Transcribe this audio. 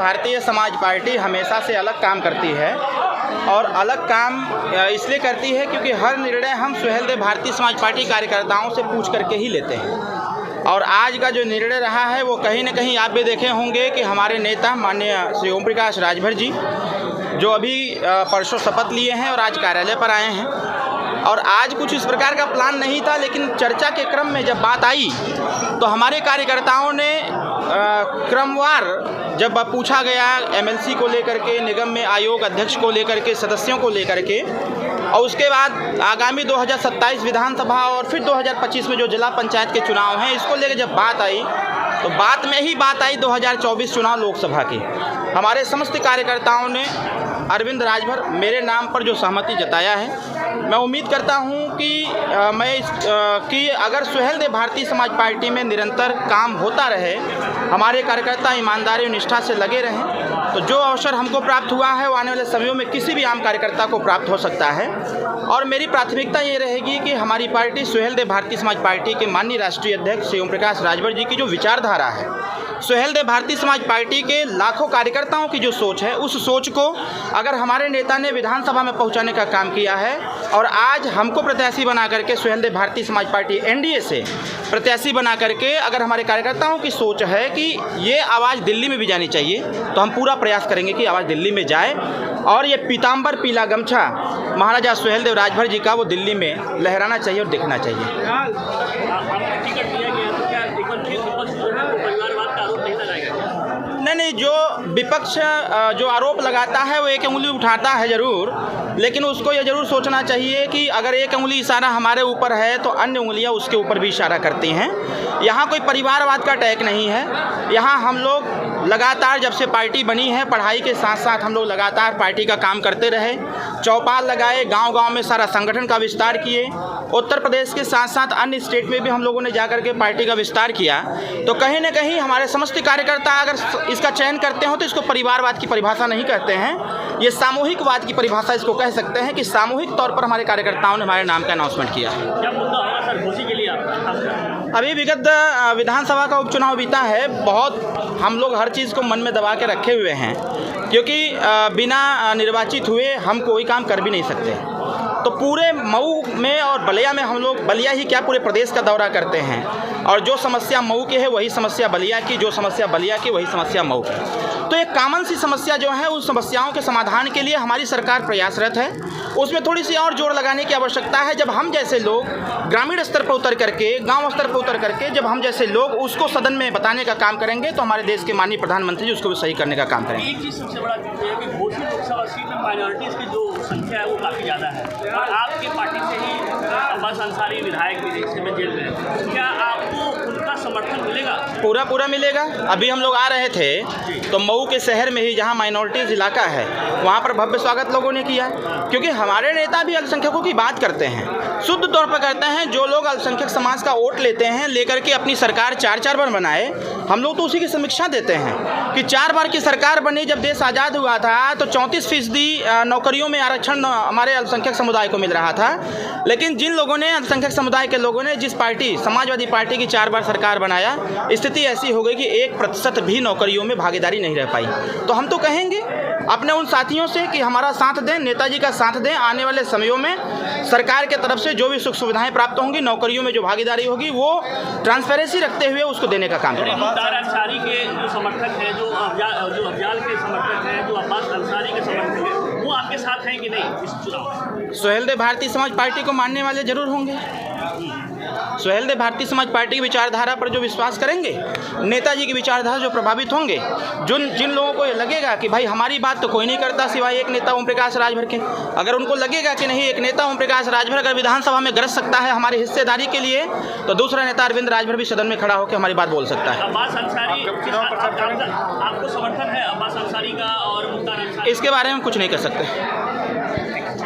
Bharatiya Samaj party हमेशा से अलग काम करती है और अलग काम इसलिए करती है क्योंकि हर निर्णय हम सुहेलदेव भारतीय समाज पार्टी कार्यकर्ताओं से पूछ करके ही लेते हैं। और आज का जो निर्णय रहा है वो कहीं न कहीं आप भी देखे होंगे कि हमारे नेता माननीय श्री ओम प्रकाश राजभर जी जो अभी परसों शपथ लिए हैं और आज कार्यालय पर आए हैं। और आज कुछ इस प्रकार का प्लान नहीं था, लेकिन चर्चा के क्रम में जब बात आई तो हमारे कार्यकर्ताओं ने क्रमवार जब पूछा गया एमएलसी को लेकर के, निगम में आयोग अध्यक्ष को लेकर के, सदस्यों को लेकर के, और उसके बाद आगामी 2027 विधानसभा और फिर 2025 में जो जिला पंचायत के चुनाव हैं इसको लेकर जब बात आई तो बात में ही बात आई 2024 चुनाव लोकसभा की। हमारे समस्त कार्यकर्ताओं ने अरविंद राजभर मेरे नाम पर जो सहमति जताया है, मैं उम्मीद करता हूं कि अगर सुहेलदेव भारतीय समाज पार्टी में निरंतर काम होता रहे, हमारे कार्यकर्ता ईमानदारी और निष्ठा से लगे रहें, तो जो अवसर हमको प्राप्त हुआ है वो आने वाले समयों में किसी भी आम कार्यकर्ता को प्राप्त हो सकता है। और मेरी प्राथमिकता ये रहेगी कि हमारी पार्टी सुहेलदेव भारतीय समाज पार्टी के माननीय राष्ट्रीय अध्यक्ष श्री ओम प्रकाश राजभर जी की जो विचारधारा है, सुहेलदेव भारतीय समाज पार्टी के लाखों कार्यकर्ताओं की जो सोच है, उस सोच को अगर हमारे नेता ने विधानसभा में पहुंचाने का काम किया है और आज हमको प्रत्याशी बना करके सुहेलदेव भारतीय समाज पार्टी एनडीए से प्रत्याशी बना करके अगर हमारे कार्यकर्ताओं की सोच है कि ये आवाज़ दिल्ली में भी जानी चाहिए, तो हम पूरा प्रयास करेंगे कि आवाज़ दिल्ली में जाए और ये पीताम्बर पीला गमछा महाराजा सुहेलदेव राजभर जी का वो दिल्ली में लहराना चाहिए और दिखना चाहिए। नहीं, जो विपक्ष जो आरोप लगाता है वो एक उंगली उठाता है ज़रूर, लेकिन उसको ये ज़रूर सोचना चाहिए कि अगर एक उंगली इशारा हमारे ऊपर है तो अन्य उंगलियां उसके ऊपर भी इशारा करती हैं। यहाँ कोई परिवारवाद का अटैक नहीं है। यहाँ हम लोग लगातार जब से पार्टी बनी है, पढ़ाई के साथ साथ हम लोग लगातार पार्टी का काम करते रहे, चौपाल लगाए, गांव-गांव में सारा संगठन का विस्तार किए, उत्तर प्रदेश के साथ साथ अन्य स्टेट में भी हम लोगों ने जाकर के पार्टी का विस्तार किया। तो कहीं न कहीं हमारे समस्त कार्यकर्ता अगर इसका चयन करते हो तो इसको परिवारवाद की परिभाषा नहीं कहते हैं, ये सामूहिकवाद की परिभाषा इसको कह सकते हैं कि सामूहिक तौर पर हमारे कार्यकर्ताओं ने हमारे नाम का अनाउंसमेंट किया है। क्या मुद्दा होगा सर घोषी के लिए अभी विगत विधानसभा का उपचुनाव बीता है, बहुत हम लोग हर चीज़ को मन में दबा के रखे हुए हैं क्योंकि बिना निर्वाचित हुए हम कोई काम कर भी नहीं सकते। तो पूरे मऊ में और बलिया में हम लोग, बलिया ही क्या पूरे प्रदेश का दौरा करते हैं और जो समस्या मऊ की है वही समस्या बलिया की, जो समस्या बलिया की वही समस्या मऊ की। तो एक कॉमन सी समस्या जो है उस समस्याओं के समाधान के लिए हमारी सरकार प्रयासरत है। उसमें थोड़ी सी और जोर लगाने की आवश्यकता है। जब हम जैसे लोग ग्रामीण स्तर पर उतर करके, गांव स्तर पर उतर करके जब हम जैसे लोग उसको सदन में बताने का काम करेंगे तो हमारे देश के माननीय प्रधानमंत्री जी उसको भी सही करने का काम करेंगे। एक चीज़ सबसे बड़ा है कि घोषित लोकसभा सीट में माइनॉरिटीज़ की जो संख्या है वो काफ़ी ज़्यादा है और आपकी पार्टी से ही अब्बास अंसारी विधायक भी इस समय जेल में है। क्या आपको उनका समर्थन मिलेगा? पूरा मिलेगा। अभी हम लोग आ रहे थे तो मऊ के शहर में ही जहां माइनॉरिटीज़ इलाका है वहां पर भव्य स्वागत लोगों ने किया, क्योंकि हमारे नेता भी अल्पसंख्यकों की बात करते हैं, शुद्ध तौर पर करते हैं। जो लोग अल्पसंख्यक समाज का वोट लेते हैं लेकर के अपनी सरकार 4 बार बनाए, हम लोग तो उसी की समीक्षा देते हैं कि 4 बार की सरकार बनी। जब देश आज़ाद हुआ था तो 34% नौकरियों में आरक्षण हमारे अल्पसंख्यक समुदाय को मिल रहा था, लेकिन जिन लोगों ने, अल्पसंख्यक समुदाय के लोगों ने जिस पार्टी, समाजवादी पार्टी की 4 बार सरकार बनाया, स्थिति ऐसी हो गई कि 1% भी नौकरियों में भागीदारी नहीं रह पाई। तो हम तो कहेंगे अपने उन साथियों से कि हमारा साथ दें, नेताजी का साथ दें। आने वाले समयों में सरकार के तरफ से जो भी सुख सुविधाएं प्राप्त होंगी, नौकरियों में जो भागीदारी होगी, वो ट्रांसपेरेंसी रखते हुए उसको देने का काम करेंगे। मुख्तार अंसारी के जो समर्थक हैं, जो अफजाल के समर्थक हैं, जो अब्बास अंसारी के समर्थक हैं, वो आपके साथ हैं कि नहीं इस चुनाव? सुहेलदेव भारतीय समाज पार्टी को मानने वाले जरूर होंगे। सुहेलदेव भारतीय समाज पार्टी की विचारधारा पर जो विश्वास करेंगे, नेताजी की विचारधारा जो प्रभावित होंगे, जिन लोगों को लगेगा कि भाई हमारी बात तो कोई नहीं करता सिवाय एक नेता ओम प्रकाश राजभर के, अगर उनको लगेगा कि नहीं एक नेता ओम प्रकाश राजभर अगर विधानसभा में गरज सकता है हमारी हिस्सेदारी के लिए, तो दूसरा नेता अरविंद राजभर भी सदन में खड़ा होकर हमारी बात बोल सकता है। अब्बास अंसारी आपको समर्थन है? अब्बास अंसारी का और मुख्तार अंसारी, इसके बारे में कुछ नहीं कर सकते।